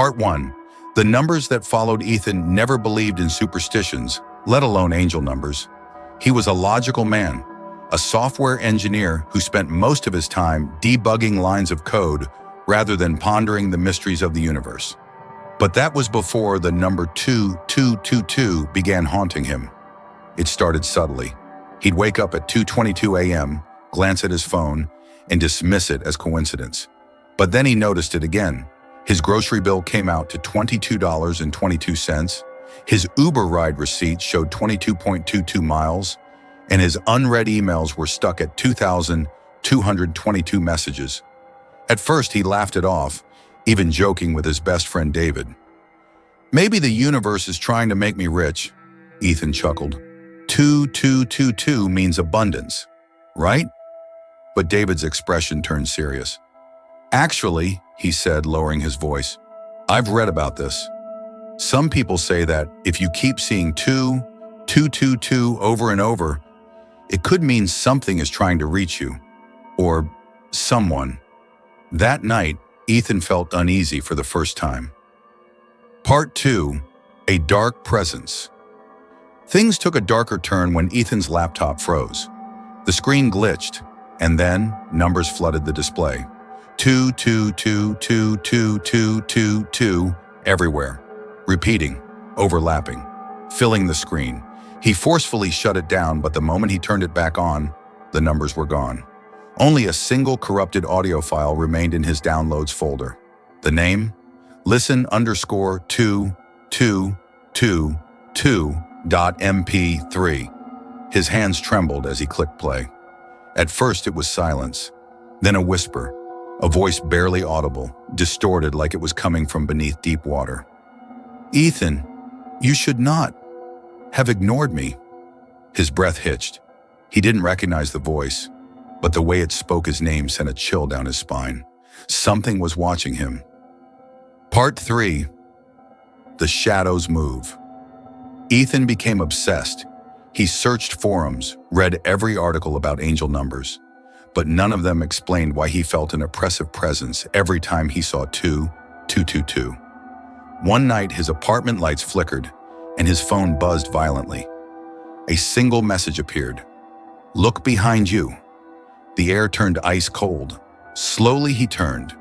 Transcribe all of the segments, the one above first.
Part 1. The numbers that followed. Ethan never believed in superstitions, let alone angel numbers. He was a logical man, a software engineer who spent most of his time debugging lines of code rather than pondering the mysteries of the universe. But that was before the number 2222 began haunting him. It started subtly. He'd wake up at 2:22 a.m., glance at his phone, and dismiss it as coincidence. But then he noticed it again. His grocery bill came out to $22.22. His Uber ride receipt showed 22.22 miles, and his unread emails were stuck at 2,222 messages. At first, he laughed it off, even joking with his best friend David. "Maybe the universe is trying to make me rich," Ethan chuckled. 2222 means abundance, right? But David's expression turned serious. "Actually," he said, lowering his voice, "I've read about this. Some people say that if you keep seeing 2222 over and over, it could mean something is trying to reach you, or someone." That night, Ethan felt uneasy for the first time. Part 2. A dark presence. Things took a darker turn when Ethan's laptop froze. The screen glitched, and then numbers flooded the display. 22222222 everywhere, repeating, overlapping, filling the screen. He forcefully shut it down, but the moment he turned it back on, the numbers were gone. Only a single corrupted audio file remained in his downloads folder. The name? listen_2222.mp3. His hands trembled as he clicked play. At first it was silence, then a whisper, a voice barely audible, distorted like it was coming from beneath deep water. "Ethan, you should not have ignored me." His breath hitched. He didn't recognize the voice, but the way it spoke his name sent a chill down his spine. Something was watching him. Part 3. The shadows move. Ethan became obsessed. He searched forums, read every article about angel numbers, but none of them explained why he felt an oppressive presence every time he saw 2222. One night, his apartment lights flickered, and his phone buzzed violently. A single message appeared. "Look behind you." The air turned ice cold. Slowly he turned.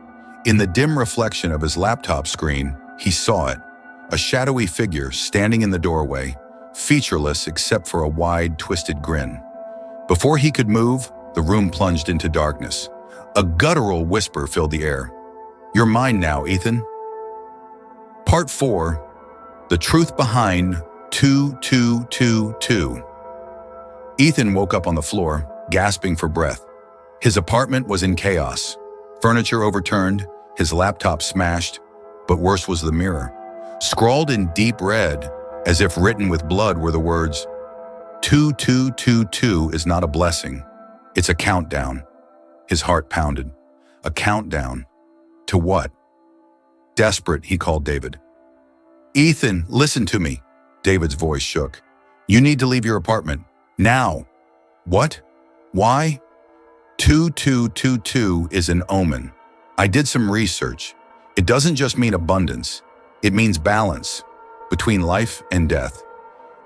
In the dim reflection of his laptop screen, he saw it, a shadowy figure standing in the doorway, featureless except for a wide, twisted grin. Before he could move, the room plunged into darkness. A guttural whisper filled the air. "You're mine now, Ethan." Part 4. The truth behind 2222. Ethan woke up on the floor, gasping for breath. His apartment was in chaos. Furniture overturned, his laptop smashed, but worse was the mirror. Scrawled in deep red, as if written with blood, were the words, "2222 is not a blessing. It's a countdown." His heart pounded. A countdown. To what? Desperate, he called David. "Ethan, listen to me." David's voice shook. "You need to leave your apartment. Now." "What? Why?" 2222 is an omen. I did some research. It doesn't just mean abundance. It means balance between life and death.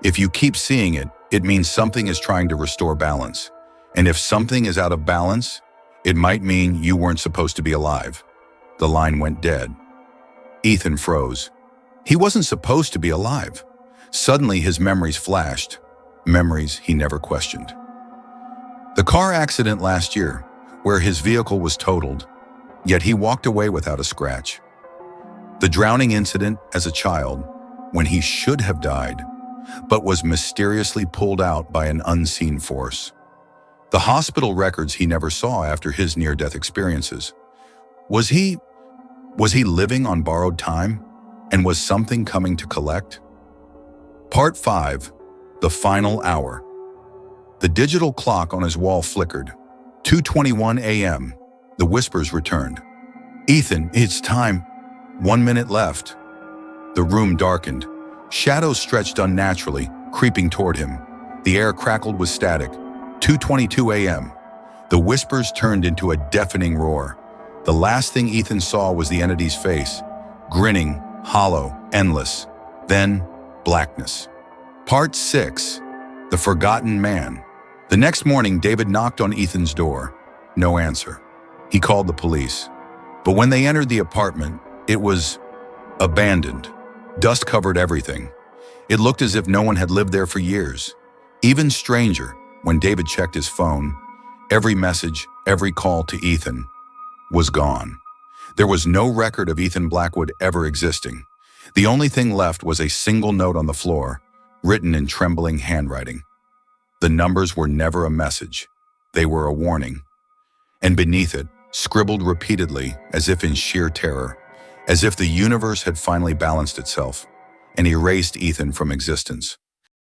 If you keep seeing it, it means something is trying to restore balance. And if something is out of balance, it might mean you weren't supposed to be alive. The line went dead. Ethan froze. He wasn't supposed to be alive. Suddenly his memories flashed, memories he never questioned. The car accident last year, where his vehicle was totaled, yet he walked away without a scratch. The drowning incident as a child, when he should have died, but was mysteriously pulled out by an unseen force. The hospital records he never saw after his near-death experiences. Was he living on borrowed time? And was something coming to collect? Part 5. The final hour. The digital clock on his wall flickered. 2:21 a.m. The whispers returned. "Ethan, it's time. 1 minute left." The room darkened. Shadows stretched unnaturally, creeping toward him. The air crackled with static. 2:22 a.m. The whispers turned into a deafening roar. The last thing Ethan saw was the entity's face, grinning, hollow, endless. Then, blackness. Part 6. The Forgotten Man. The next morning, David knocked on Ethan's door. No answer. He called the police. But when they entered the apartment, it was abandoned. Dust covered everything. It looked as if no one had lived there for years. Even stranger, when David checked his phone, every message, every call to Ethan was gone. There was no record of Ethan Blackwood ever existing. The only thing left was a single note on the floor, written in trembling handwriting. The numbers were never a message. They were a warning. And beneath it, scribbled repeatedly, as if in sheer terror, as if the universe had finally balanced itself and erased Ethan from existence.